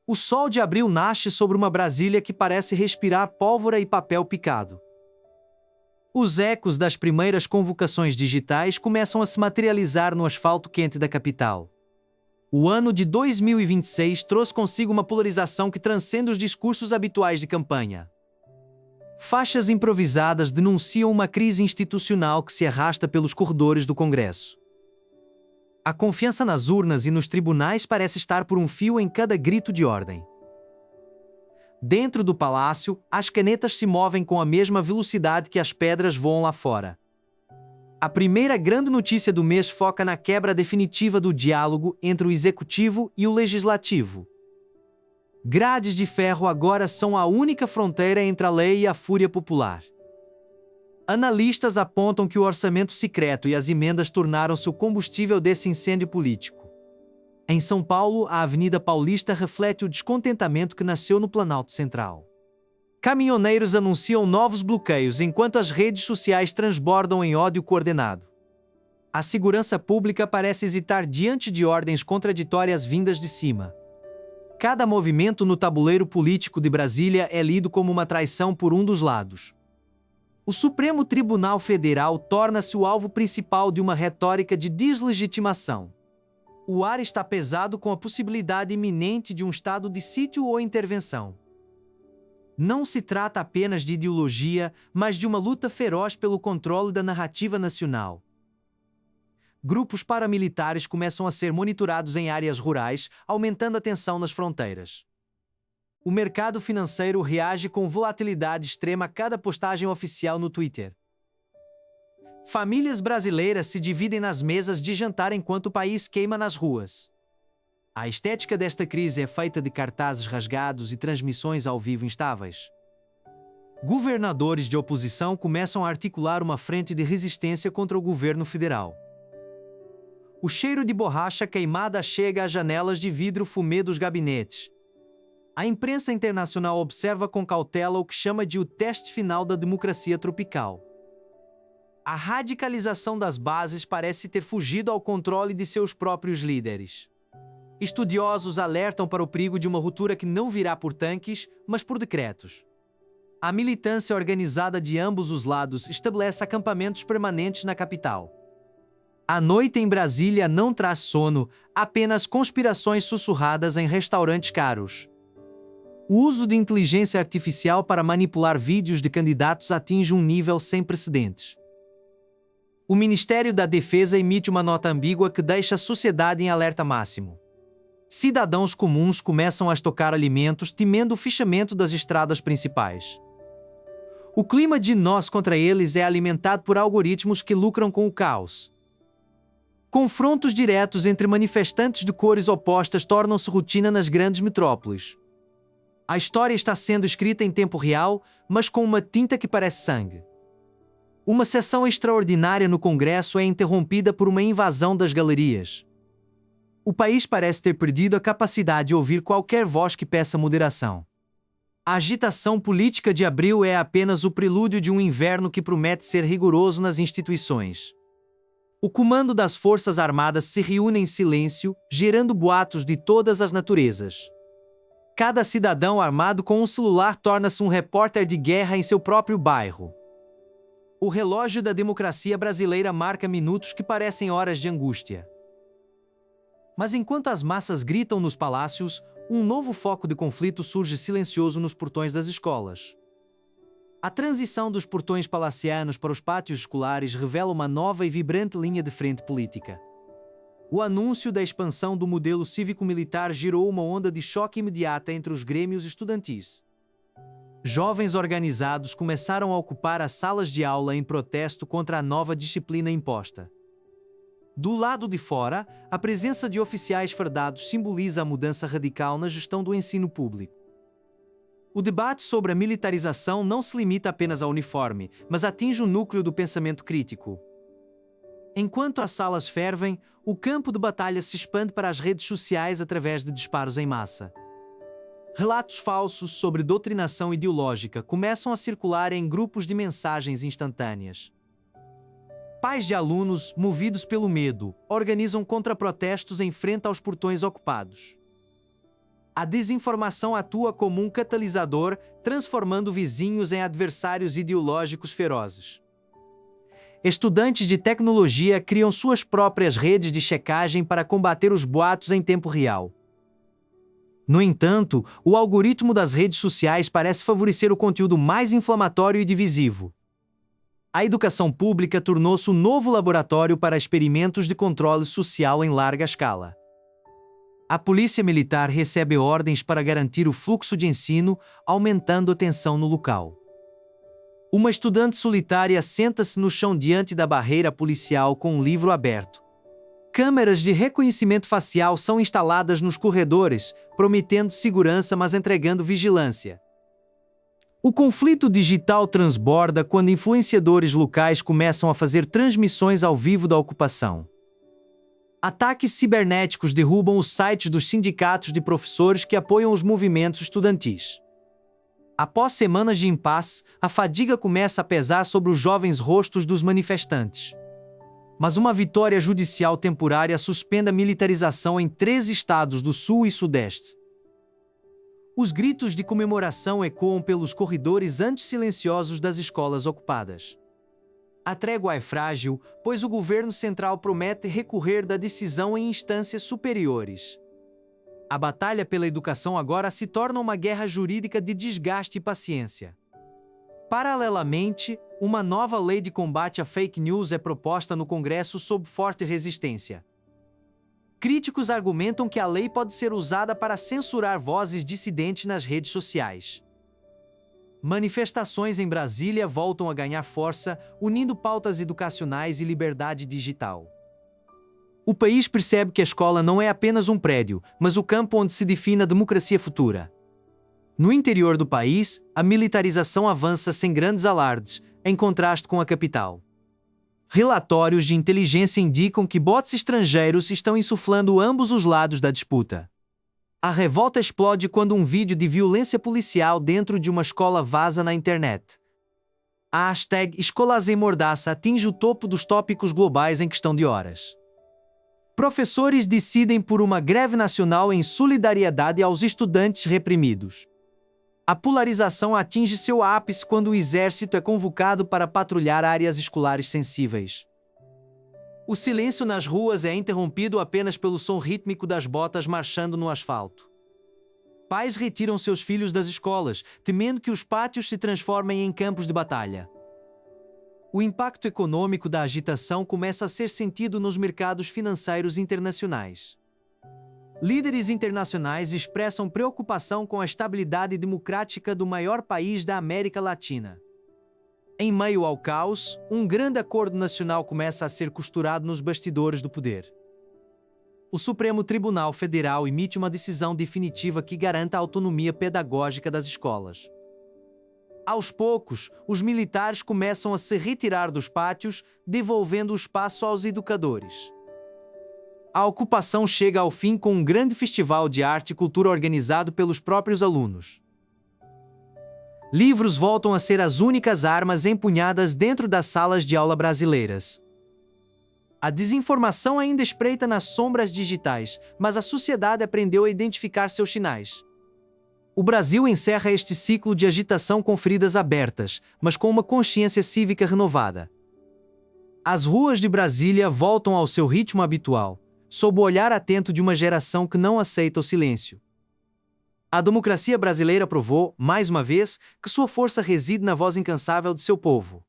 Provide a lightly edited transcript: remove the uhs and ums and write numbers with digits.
O sol de abril nasce sobre uma Brasília que parece respirar pólvora e papel picado. Os ecos das primeiras convocações digitais começam a se materializar no asfalto quente da capital. O ano de 2026 trouxe consigo uma polarização que transcende os discursos habituais de campanha. Faixas improvisadas denunciam uma crise institucional que se arrasta pelos corredores do Congresso. A confiança nas urnas e nos tribunais parece estar por um fio em cada grito de ordem. Dentro do palácio, as canetas se movem com a mesma velocidade que as pedras voam lá fora. A primeira grande notícia do mês foca na quebra definitiva do diálogo entre o executivo e o legislativo. Grades de ferro agora são a única fronteira entre a lei e a fúria popular. Analistas apontam que o orçamento secreto e as emendas tornaram-se o combustível desse incêndio político. Em São Paulo, a Avenida Paulista reflete o descontentamento que nasceu no Planalto Central. Caminhoneiros anunciam novos bloqueios enquanto as redes sociais transbordam em ódio coordenado. A segurança pública parece hesitar diante de ordens contraditórias vindas de cima. Cada movimento no tabuleiro político de Brasília é lido como uma traição por um dos lados. O Supremo Tribunal Federal torna-se o alvo principal de uma retórica de deslegitimação. O ar está pesado com a possibilidade iminente de um estado de sítio ou intervenção. Não se trata apenas de ideologia, mas de uma luta feroz pelo controle da narrativa nacional. Grupos paramilitares começam a ser monitorados em áreas rurais, aumentando a tensão nas fronteiras. O mercado financeiro reage com volatilidade extrema a cada postagem oficial no Twitter. Famílias brasileiras se dividem nas mesas de jantar enquanto o país queima nas ruas. A estética desta crise é feita de cartazes rasgados e transmissões ao vivo instáveis. Governadores de oposição começam a articular uma frente de resistência contra o governo federal. O cheiro de borracha queimada chega às janelas de vidro fumê dos gabinetes. A imprensa internacional observa com cautela o que chama de o teste final da democracia tropical. A radicalização das bases parece ter fugido ao controle de seus próprios líderes. Estudiosos alertam para o perigo de uma ruptura que não virá por tanques, mas por decretos. A militância organizada de ambos os lados estabelece acampamentos permanentes na capital. A noite em Brasília não traz sono, apenas conspirações sussurradas em restaurantes caros. O uso de inteligência artificial para manipular vídeos de candidatos atinge um nível sem precedentes. O Ministério da Defesa emite uma nota ambígua que deixa a sociedade em alerta máximo. Cidadãos comuns começam a estocar alimentos temendo o fichamento das estradas principais. O clima de nós contra eles é alimentado por algoritmos que lucram com o caos. Confrontos diretos entre manifestantes de cores opostas tornam-se rotina nas grandes metrópoles. A história está sendo escrita em tempo real, mas com uma tinta que parece sangue. Uma sessão extraordinária no Congresso é interrompida por uma invasão das galerias. O país parece ter perdido a capacidade de ouvir qualquer voz que peça moderação. A agitação política de abril é apenas o prelúdio de um inverno que promete ser rigoroso nas instituições. O comando das Forças Armadas se reúne em silêncio, gerando boatos de todas as naturezas. Cada cidadão armado com um celular torna-se um repórter de guerra em seu próprio bairro. O relógio da democracia brasileira marca minutos que parecem horas de angústia. Mas enquanto as massas gritam nos palácios, um novo foco de conflito surge silencioso nos portões das escolas. A transição dos portões palacianos para os pátios escolares revela uma nova e vibrante linha de frente política. O anúncio da expansão do modelo cívico-militar gerou uma onda de choque imediata entre os grêmios estudantis. Jovens organizados começaram a ocupar as salas de aula em protesto contra a nova disciplina imposta. Do lado de fora, a presença de oficiais fardados simboliza a mudança radical na gestão do ensino público. O debate sobre a militarização não se limita apenas ao uniforme, mas atinge o núcleo do pensamento crítico. Enquanto as salas fervem, o campo de batalha se expande para as redes sociais através de disparos em massa. Relatos falsos sobre doutrinação ideológica começam a circular em grupos de mensagens instantâneas. Pais de alunos, movidos pelo medo, organizam contraprotestos em frente aos portões ocupados. A desinformação atua como um catalisador, transformando vizinhos em adversários ideológicos ferozes. Estudantes de tecnologia criam suas próprias redes de checagem para combater os boatos em tempo real. No entanto, o algoritmo das redes sociais parece favorecer o conteúdo mais inflamatório e divisivo. A educação pública tornou-se um novo laboratório para experimentos de controle social em larga escala. A polícia militar recebe ordens para garantir o fluxo de ensino, aumentando a tensão no local. Uma estudante solitária senta-se no chão diante da barreira policial com um livro aberto. Câmeras de reconhecimento facial são instaladas nos corredores, prometendo segurança mas entregando vigilância. O conflito digital transborda quando influenciadores locais começam a fazer transmissões ao vivo da ocupação. Ataques cibernéticos derrubam os sites dos sindicatos de professores que apoiam os movimentos estudantis. Após semanas de impasse, a fadiga começa a pesar sobre os jovens rostos dos manifestantes. Mas uma vitória judicial temporária suspende a militarização em 3 estados do Sul e Sudeste. Os gritos de comemoração ecoam pelos corredores anti-silenciosos das escolas ocupadas. A trégua é frágil, pois o governo central promete recorrer da decisão em instâncias superiores. A batalha pela educação agora se torna uma guerra jurídica de desgaste e paciência. Paralelamente, uma nova lei de combate à fake news é proposta no Congresso sob forte resistência. Críticos argumentam que a lei pode ser usada para censurar vozes dissidentes nas redes sociais. Manifestações em Brasília voltam a ganhar força, unindo pautas educacionais e liberdade digital. O país percebe que a escola não é apenas um prédio, mas o campo onde se define a democracia futura. No interior do país, a militarização avança sem grandes alardes, em contraste com a capital. Relatórios de inteligência indicam que bots estrangeiros estão insuflando ambos os lados da disputa. A revolta explode quando um vídeo de violência policial dentro de uma escola vaza na internet. A hashtag Escolas em Mordaça atinge o topo dos tópicos globais em questão de horas. Professores decidem por uma greve nacional em solidariedade aos estudantes reprimidos. A polarização atinge seu ápice quando o exército é convocado para patrulhar áreas escolares sensíveis. O silêncio nas ruas é interrompido apenas pelo som rítmico das botas marchando no asfalto. Pais retiram seus filhos das escolas, temendo que os pátios se transformem em campos de batalha. O impacto econômico da agitação começa a ser sentido nos mercados financeiros internacionais. Líderes internacionais expressam preocupação com a estabilidade democrática do maior país da América Latina. Em meio ao caos, um grande acordo nacional começa a ser costurado nos bastidores do poder. O Supremo Tribunal Federal emite uma decisão definitiva que garanta a autonomia pedagógica das escolas. Aos poucos, os militares começam a se retirar dos pátios, devolvendo o espaço aos educadores. A ocupação chega ao fim com um grande festival de arte e cultura organizado pelos próprios alunos. Livros voltam a ser as únicas armas empunhadas dentro das salas de aula brasileiras. A desinformação ainda espreita nas sombras digitais, mas a sociedade aprendeu a identificar seus sinais. O Brasil encerra este ciclo de agitação com feridas abertas, mas com uma consciência cívica renovada. As ruas de Brasília voltam ao seu ritmo habitual, sob o olhar atento de uma geração que não aceita o silêncio. A democracia brasileira provou, mais uma vez, que sua força reside na voz incansável de seu povo.